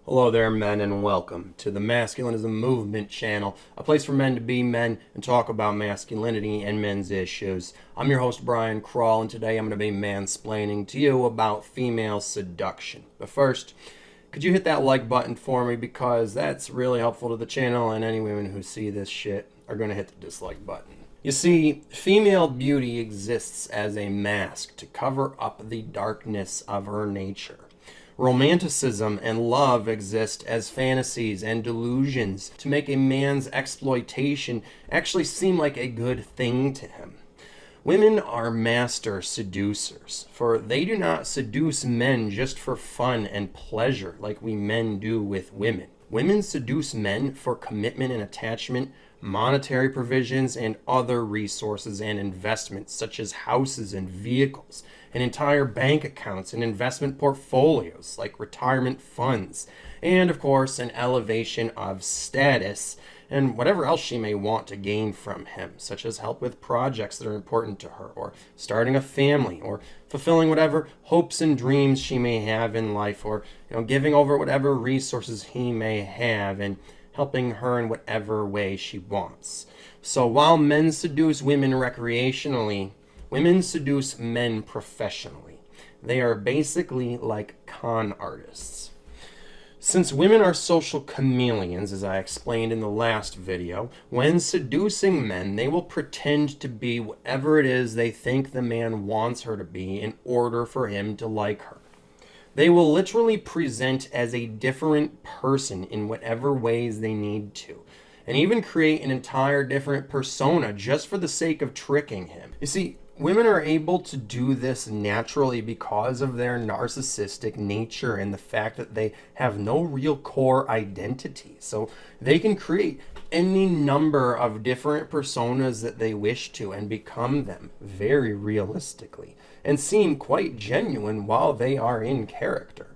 Hello there, men, and welcome to the Masculinism Movement channel, a place for men to be men and talk about masculinity and men's issues. I'm your host, Brian Krull, and today I'm going to be mansplaining to you about female seduction. But first, could you hit that like button for me, because that's really helpful to the channel, and any women who see this shit are going to hit the dislike button. You see, female beauty exists as a mask to cover up the darkness of her nature. Romanticism and love exist as fantasies and delusions to make a man's exploitation actually seem like a good thing to him. Women are master seducers, for they do not seduce men just for fun and pleasure like we men do with women. Women seduce men for commitment and attachment, monetary provisions, and other resources and investments such as houses and vehicles, and entire bank accounts and investment portfolios like retirement funds, and of course an elevation of status and whatever else she may want to gain from him, such as help with projects that are important to her, or starting a family, or fulfilling whatever hopes and dreams she may have in life, or giving over whatever resources he may have and helping her in whatever way she wants. So while men seduce women recreationally, women seduce men professionally. They are basically like con artists. Since women are social chameleons, as I explained in the last video, when seducing men, they will pretend to be whatever it is they think the man wants her to be in order for him to like her. They will literally present as a different person in whatever ways they need to, and even create an entire different persona just for the sake of tricking him. You see, women are able to do this naturally because of their narcissistic nature and the fact that they have no real core identity. So they can create any number of different personas that they wish to and become them very realistically and seem quite genuine while they are in character.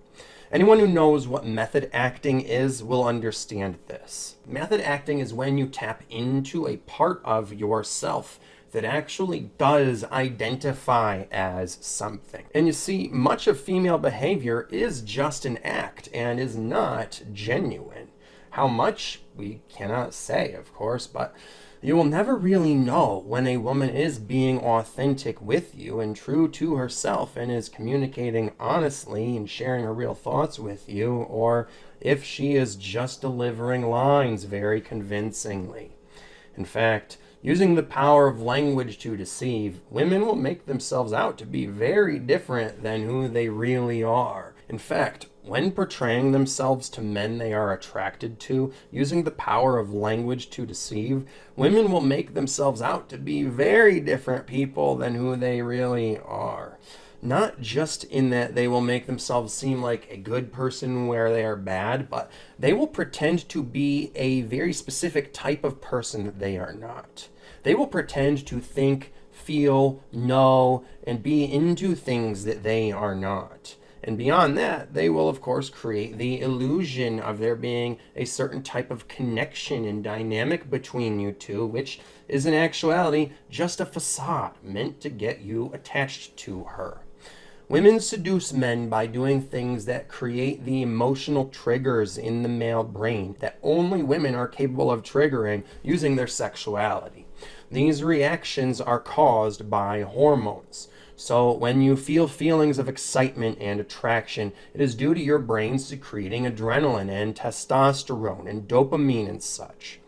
Anyone who knows what method acting is will understand this. Method acting is when you tap into a part of yourself that actually does identify as something. And you see, much of female behavior is just an act and is not genuine. How much, we cannot say, of course, but you will never really know when a woman is being authentic with you and true to herself and is communicating honestly and sharing her real thoughts with you, or if she is just delivering lines very convincingly. In fact, using the power of language to deceive, women will make themselves out to be very different than who they really are. In fact, when portraying themselves to men they are attracted to, using the power of language to deceive, women will make themselves out to be very different people than who they really are. Not just in that they will make themselves seem like a good person where they are bad, but they will pretend to be a very specific type of person that they are not. They will pretend to think, feel, know, and be into things that they are not. And beyond that, they will, of course, create the illusion of there being a certain type of connection and dynamic between you two, which is in actuality just a facade meant to get you attached to her. Women seduce men by doing things that create the emotional triggers in the male brain that only women are capable of triggering using their sexuality. These reactions are caused by hormones. So when you feel feelings of excitement and attraction, it is due to your brain secreting adrenaline and testosterone and dopamine and such.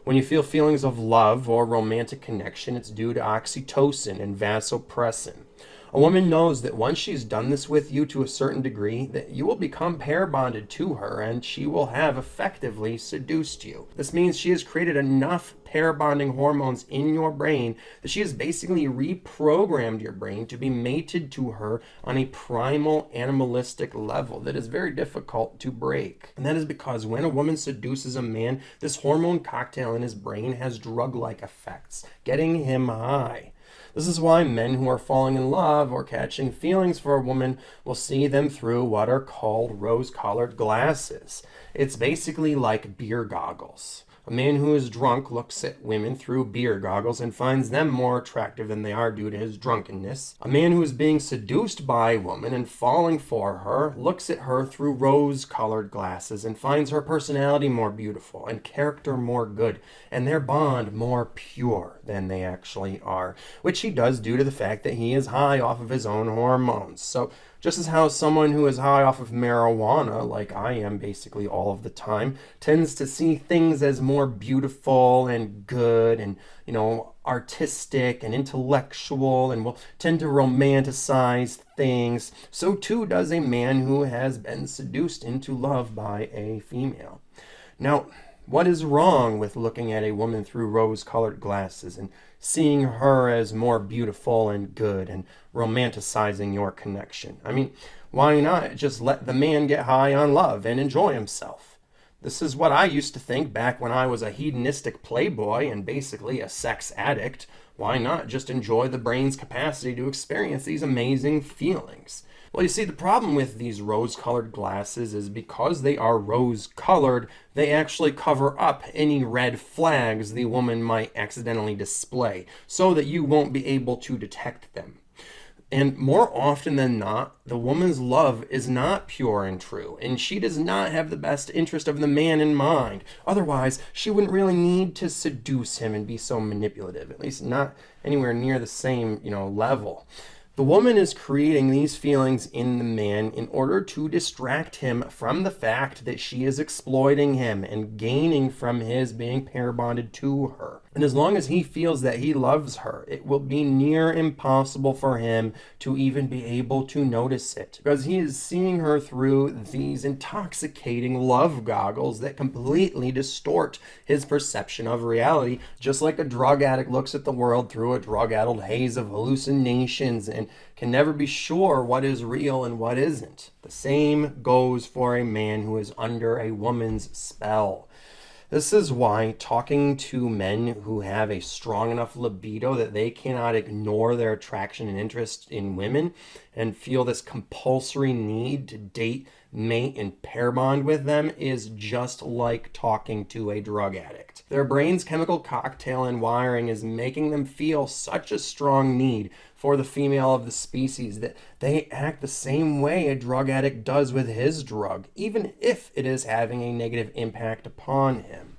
When you feel feelings of love or romantic connection, it's due to oxytocin and vasopressin. A woman knows that once she's done this with you to a certain degree, that you will become pair bonded to her and she will have effectively seduced you. This means she has created enough pair bonding hormones in your brain that she has basically reprogrammed your brain to be mated to her on a primal animalistic level that is very difficult to break. And that is because when a woman seduces a man, this hormone cocktail in his brain has drug-like effects, getting him high. This is why men who are falling in love or catching feelings for a woman will see them through what are called rose-colored glasses. It's basically like beer goggles. A man who is drunk looks at women through beer goggles and finds them more attractive than they are due to his drunkenness. A man who is being seduced by a woman and falling for her looks at her through rose-colored glasses and finds her personality more beautiful and character more good and their bond more pure than they actually are, which he does due to the fact that he is high off of his own hormones. So just as how someone who is high off of marijuana, like I am basically all of the time, tends to see things as more beautiful and good and, artistic and intellectual and will tend to romanticize things, so too does a man who has been seduced into love by a female. Now, what is wrong with looking at a woman through rose-colored glasses and seeing her as more beautiful and good and romanticizing your connection? I mean, why not just let the man get high on love and enjoy himself? This is what I used to think back when I was a hedonistic playboy and basically a sex addict. Why not just enjoy the brain's capacity to experience these amazing feelings? Well, you see, the problem with these rose-colored glasses is because they are rose-colored, they actually cover up any red flags the woman might accidentally display so that you won't be able to detect them. And more often than not, the woman's love is not pure and true, and she does not have the best interest of the man in mind. Otherwise, she wouldn't really need to seduce him and be so manipulative, at least not anywhere near the same, level. The woman is creating these feelings in the man in order to distract him from the fact that she is exploiting him and gaining from his being pair bonded to her. And as long as he feels that he loves her, it will be near impossible for him to even be able to notice it, because he is seeing her through these intoxicating love goggles that completely distort his perception of reality, just like a drug addict looks at the world through a drug-addled haze of hallucinations and can never be sure what is real and what isn't. The same goes for a man who is under a woman's spell. This is why talking to men who have a strong enough libido that they cannot ignore their attraction and interest in women and feel this compulsory need to date, mate, and pair bond with them is just like talking to a drug addict. Their brain's chemical cocktail and wiring is making them feel such a strong need for the female of the species that they act the same way a drug addict does with his drug, even if it is having a negative impact upon him.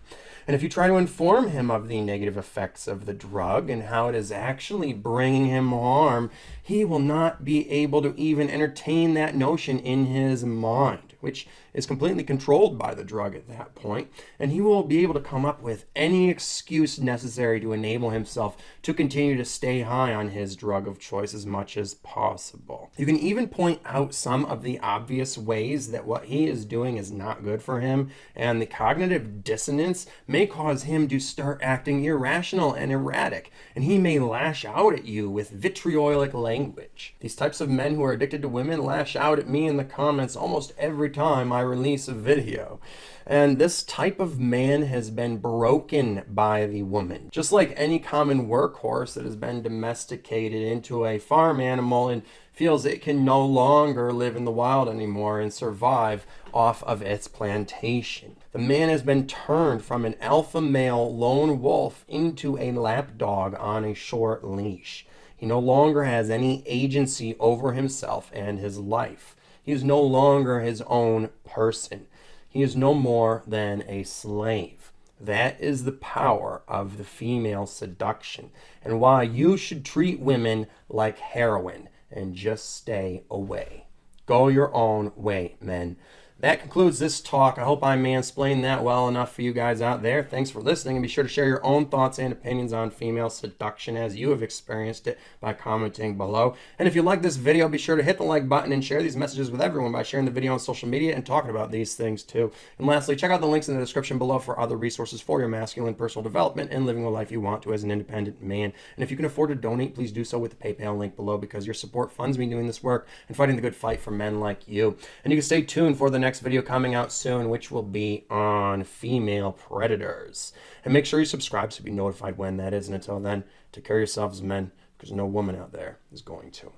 And if you try to inform him of the negative effects of the drug and how it is actually bringing him harm, he will not be able to even entertain that notion in his mind, which is completely controlled by the drug at that point, and he will be able to come up with any excuse necessary to enable himself to continue to stay high on his drug of choice as much as possible. You can even point out some of the obvious ways that what he is doing is not good for him, and the cognitive dissonance may cause him to start acting irrational and erratic, and he may lash out at you with vitriolic language. These types of men who are addicted to women lash out at me in the comments almost every time I release a video. And this type of man has been broken by the woman. Just like any common workhorse that has been domesticated into a farm animal and feels it can no longer live in the wild anymore and survive off of its plantation. The man has been turned from an alpha male lone wolf into a lapdog on a short leash. He no longer has any agency over himself and his life. He is no longer his own person. He is no more than a slave. That is the power of the female seduction, and why you should treat women like heroin and just stay away. Go your own way, men. That concludes this talk. I hope I mansplained that well enough for you guys out there. Thanks for listening, and be sure to share your own thoughts and opinions on female seduction as you have experienced it by commenting below. And if you like this video, be sure to hit the like button and share these messages with everyone by sharing the video on social media and talking about these things too. And lastly, check out the links in the description below for other resources for your masculine personal development and living the life you want to as an independent man. And if you can afford to donate, please do so with the PayPal link below, because your support funds me doing this work and fighting the good fight for men like you. And you can stay tuned for the next video coming out soon, which will be on female predators. And make sure you subscribe so you be notified when that is. And until then, take care of yourselves, men, because no woman out there is going to.